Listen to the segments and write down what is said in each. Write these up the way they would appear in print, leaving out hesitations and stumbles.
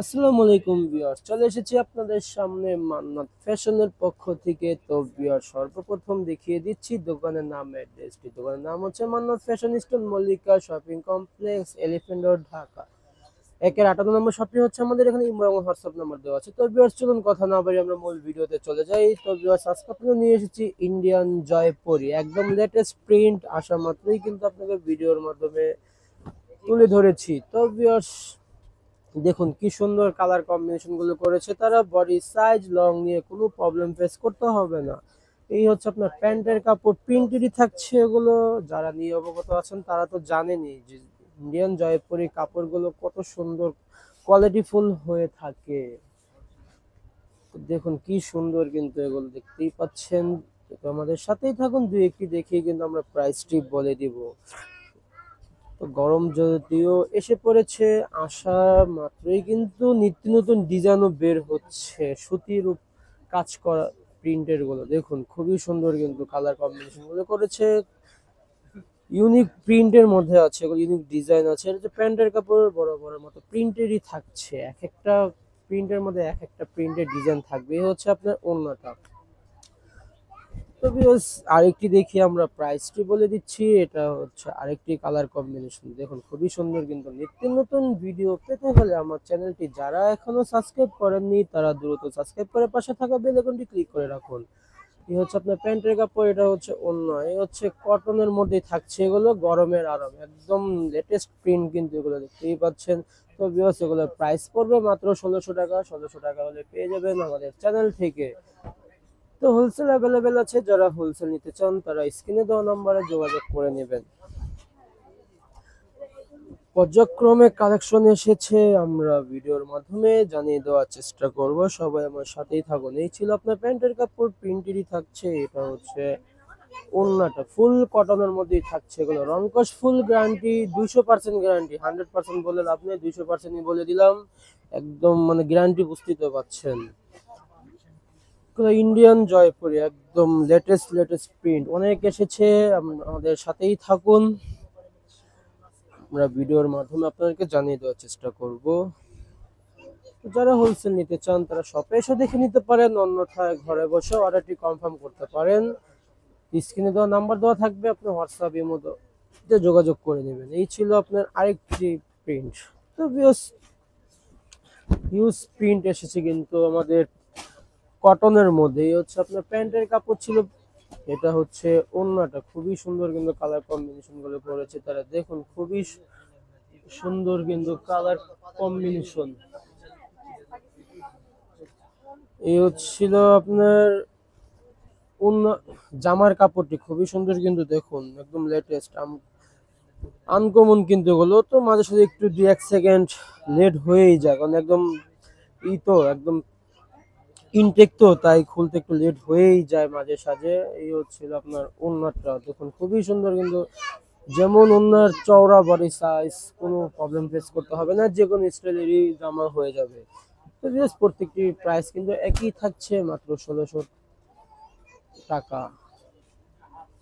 আসসালামু আলাইকুম ভিউয়ার্স, চলে এসেছি আপনাদের সামনে মান্নাত ফ্যাশনের পক্ষ থেকে। তো ভিউয়ার্স, সর্বপ্রথম দেখিয়ে দিচ্ছি দোকানের নাম, অ্যাড্রেসটি। দোকানের নাম হচ্ছে Mannat fashion store, Mallika shopping complex, elephant road, Dhaka. 58 নম্বর শপটি হচ্ছে আমাদের এখানে। ইমো এবং হোয়াটসঅ্যাপ নাম্বার দেওয়া আছে। তো ভিউয়ার্স, চলুন কথা না বাড়িয়ে আমরা মূল ভিডিওতে চলে যাই। তো ভিউয়ার্স, আজকে আপনাদের নিয়ে এসেছি ইন্ডিয়ান জয়পুরি, একদম লেটেস্ট প্রিন্ট। আসা মাত্রই কিন্তু আপনাকে ভিডিওর মাধ্যমে তুলে ধরেছি। তো ভিউয়ার্স, দেখুন কি সুন্দর কালার কম্বিনেশন গুলো করেছে তারা। বডি সাইজ লং নিয়ে কোনো প্রবলেম ফেস করতে হবে না। এই হচ্ছে আপনার প্যান্টের কাপড়, প্রিন্টেরই থাকছে এগুলো। যারা নিয়ে অবগত আছেন তারা তো জানেনই যে ইন্ডিয়ান জয়পুরি কাপড়গুলো কত সুন্দর কোয়ালিটিফুল হয়ে থাকে। তো দেখুন কি সুন্দর, কিন্তু এগুলো দেখতেই পাচ্ছেন। তো আমাদের সাথেই থাকুন, দুই একটি দেখেই কিন্তু আমরা প্রাইসটি বলে দিব। তো গরম যদিও এসে পড়েছে, আসা মাত্রই কিন্তু নিত্য নতুন ডিজাইনও বের হচ্ছে। সুতির কাজ করা প্রিন্টের গুলো দেখুন খুবই সুন্দর, কিন্তু কালার কম্বিনেশন গুলো করেছে ইউনিক প্রিন্টের মধ্যে আছে, এগুলো ইউনিক ডিজাইন আছে। এটা যে প্যান্টের কাপড় বড় বড় মতো প্রিন্টেরই থাকছে, এক একটা প্রিন্টের মধ্যে এক একটা প্রিন্টের ডিজাইন থাকবে। এই হচ্ছে আপনার ওড়নাটা। তো ভিউয়ার্স, আরেকটি দেখি আমরা প্রাইসটি বলে দিচ্ছি। এটা হচ্ছে আরেকটি কালার কম্বিনেশন, দেখুন খুবই সুন্দর। কিন্তু নিত্য নতুন ভিডিও পেতে হলে আমার চ্যানেলটি যারা এখনো সাবস্ক্রাইব করেননি তারা দ্রুত সাবস্ক্রাইব করে পাশে থাকা বেল আইকনটি ক্লিক করে রাখুন। এই হচ্ছে আপনার প্যান্টের কাপড়, এটা হচ্ছে অন্য, এই হচ্ছে কটনের মধ্যে থাকছে এগুলো, গরমের আরাম, একদম লেটেস্ট প্রিন্ট কিন্তু এগুলো দেখতেই পাচ্ছেন। তো ভিউয়ার্স, এগুলোর প্রাইস পড়বে মাত্র 1600 টাকা। 1600 টাকা হলে পেয়ে যাবেন আমাদের চ্যানেল থেকে। তো হোলসেল অ্যাভেলেবেল আছে, যারা হোলসেল নিতে চান তারা স্ক্রিনে দেওয়া নম্বরে যোগাযোগ করে নেবেন। পর্যায়ক্রমে কালেকশন এসেছে, আমরা ভিডিওর মাধ্যমে জানিয়ে দেওয়ার চেষ্টা করব। সবাই আমার সাথেই থাকুন। এই ছিল আপনার প্যান্টের কাপড়, প্রিন্টেরই থাকছে। এটা হচ্ছে ওড়নাটা ফুল কটনের মধ্যেই থাকছে, এগুলো রংকশ ফুল গ্যারান্টি, 200% গ্যারান্টি। 100% বলে লাভ নেই, 200%ই বলে দিলাম। একদম মানে গ্যারান্টি বুঝতেই তো পাচ্ছেন। ইন্ডিয়ান জয়পুরি, একদম লেটেস্ট লেটেস্ট প্রিন্ট অনেক এসেছে। আমাদের সাথেই থাকুন, আমরা ভিডিওর মাধ্যমে আপনাদেরকে জানিয়ে দেওয়ার চেষ্টা করব। যারা হোলসেল নিতে চান তারা শপে এসে দেখে নিতে পারেন, অন্যথায় ঘরে বসে অর্ডারটি কনফার্ম করতে পারেন। স্ক্রিনে দেওয়া নাম্বার দেওয়া থাকবে, আপনি হোয়াটসঅ্যাপ মতো যোগাযোগ করে নেবেন। এই ছিল আপনার আরেকটি প্রিন্ট। তো হিউজ প্রিন্ট এসেছে কিন্তু আমাদের কটনের মধ্যে। এই হচ্ছে আপনার প্যান্টের কাপড় ছিল, এটা হচ্ছে ওড়নাটা খুবই সুন্দর, কিন্তু কালার কম্বিনেশন গুলো করেছে তারা। দেখুন খুবই সুন্দর কিন্তু কালার কম্বিনেশন। এই হচ্ছিল আপনার ওড়না, জামার কাপড়টি খুবই সুন্দর কিন্তু দেখুন, একদম লেটেস্ট আনকমন। কিন্তু এগুলো তো মাঝে সাঝে একটু 2-1 সেকেন্ড লেট হয়েই যায়, কারণ একদম তো একদম ইনটেক, তো তাই খুলতে একটু লেট হয়েই যায় মাঝে সাঝে। এই হচ্ছিল আপনার ওড়নাটা, দেখুন খুবই সুন্দর কিন্তু। যেমন ওনার চওড়া বডি সাইজ, কোনো প্রবলেম ফেস করতে হবে না, যে কোনো স্টাইলেরই জামা হয়ে যাবে। তো জাস্ট প্রত্যেকটি প্রাইস কিন্তু একই থাকছে, মাত্র 1600 টাকা।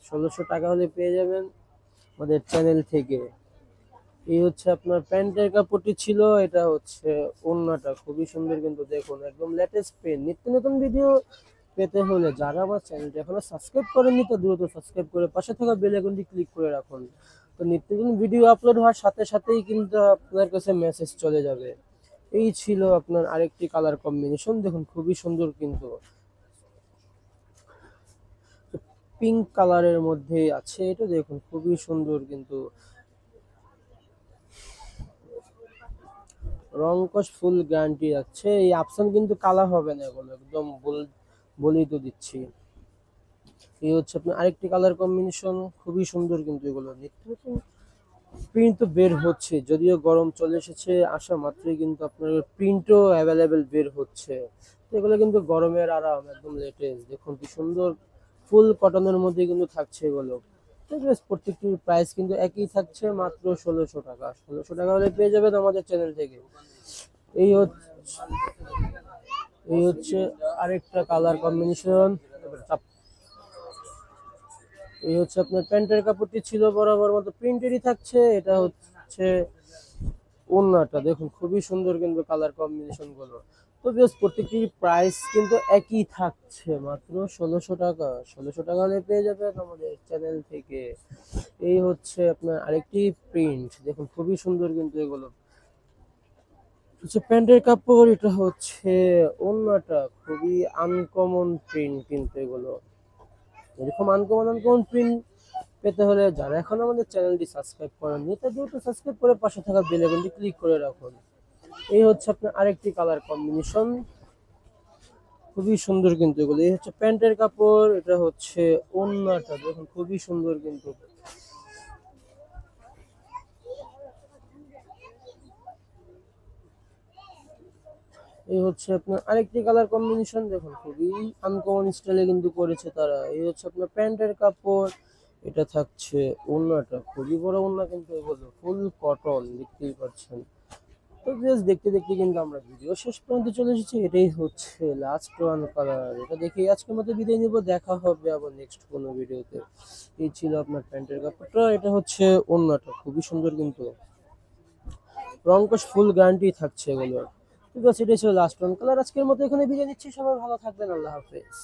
1600 টাকা হলে পেয়ে যাবেন আমাদের চ্যানেল থেকে। এই হচ্ছে আপনার প্যান্টের কাপড়টি ছিল, এটা হচ্ছে ওড়নাটা খুবই সুন্দর কিন্তু দেখুন, একদম লেটেস্ট পেন। নিত্য নতুন ভিডিও পেতে হলে যারা আমার চ্যানেলটি এখনো সাবস্ক্রাইব করেননি তো দ্রুত সাবস্ক্রাইব করে পাশে থাকা বেল আইকনটি ক্লিক করে রাখুন। তো নিত্য নতুন ভিডিও আপলোড হওয়ার সাথে সাথেই কিন্তু আপনার কাছে মেসেজ চলে যাবে। এই ছিল আপনার আরেকটি কালার কম্বিনেশন, দেখুন খুবই সুন্দর কিন্তু, পিঙ্ক কালারের মধ্যে আছে এটা, দেখুন খুবই সুন্দর কিন্তু। রংকশ ফুল গ্যারান্টি আছে, এই অপশন কিন্তু কালার হবে না, এগুলো একদম বলেই তো দিচ্ছি। এই হচ্ছে আপনার আরেকটি কালার কম্বিনেশন, খুবই সুন্দর কিন্তু এগুলো। নিত্য নতুন প্রিন্ট তো বের হচ্ছে, যদিও গরম চলে এসেছে, আসা মাত্রই কিন্তু আপনার প্রিন্টও অ্যাভেলেবেল বের হচ্ছে। তো এগুলো কিন্তু গরমের আরাম, একদম লেটেস্ট। দেখুন কি সুন্দর, ফুল কটনের মধ্যে কিন্তু থাকছে এগুলো। তো বেশ প্রত্যেকটির প্রাইস কিন্তু একই থাকছে, মাত্র 1600 টাকা। 1600 টাকা হলে পেয়ে যাবেন আমাদের চ্যানেল থেকে। এই হচ্ছে এই হচ্ছে আরেকটা কালার কম্বিনেশন। এই হচ্ছে আপনার প্যান্টের কাপড়টি ছিল বরাবর মতো প্রিন্টেরই থাকছে, এটা হচ্ছে ওড়নাটা দেখুন খুবই সুন্দর কিন্তু কালার কম্বিনেশন গুলো। তো বেশ প্রত্যেকটির প্রাইস কিন্তু একই থাকছে, মাত্র 1600 টাকা। 1600 টাকা হলে পেয়ে যাবেন আমাদের চ্যানেল থেকে। এই হচ্ছে আপনার আরেকটি প্রিন্ট, দেখুন খুবই সুন্দর কিন্তু এগুলো হচ্ছে প্যান্টের কাপড়। এটা হচ্ছে ওড়নাটা, খুবই আনকমন প্রিন্ট কিন্তু এগুলো। এরকম আনকমন আনকমন প্রিন্ট পেতে হলে যারা এখন আমাদের চ্যানেলটি সাবস্ক্রাইব করেননি, তা দ্রুত সাবস্ক্রাইব করে পাশে থাকা বেল আইকনটি ক্লিক করে রাখুন। এই হচ্ছে আপনার আরেকটি কালার কম্বিনেশন, খুবই সুন্দর কিন্তু এগুলো। এই হচ্ছে প্যান্টের কাপড়, এটা হচ্ছে ওড়নাটা, দেখুন খুবই সুন্দর কিন্তু। এই হচ্ছে আপনার আরেকটি কালার কম্বিনেশন, দেখুন খুবই আনকমন স্টাইলে কিন্তু করেছে তারা। এই হচ্ছে আপনার প্যান্টের কাপড়, এটা থাকছে ওড়নাটা, খুবই বড় ওড়না কিন্তু এগুলো, ফুল কটন, দেখতেই পাচ্ছেন। তো জাস্ট দেখতে দেখতে কিন্তু আমরা ভিডিও শেষ পর্যন্ত চলে এসেছি। এটাই হচ্ছে লাস্ট ওয়ান কালার। এটা দেখে আজকের মতো বিদায় নিব, দেখা হবে আবার নেক্সট কোনো ভিডিওতে। এই ছিল আপনার প্যান্টের কাপড়টা, এটা হচ্ছে ওড়নাটা, খুবই সুন্দর কিন্তু, রং কোশ ফুল গ্যারান্টি থাকছে এগুলোর। ঠিক আছে, এটাই ছিল লাস্ট ওয়ান কালার। আজকের মতো এখানে বিদায় নিচ্ছি, সবাই ভালো থাকবেন, আল্লাহ হাফেজ।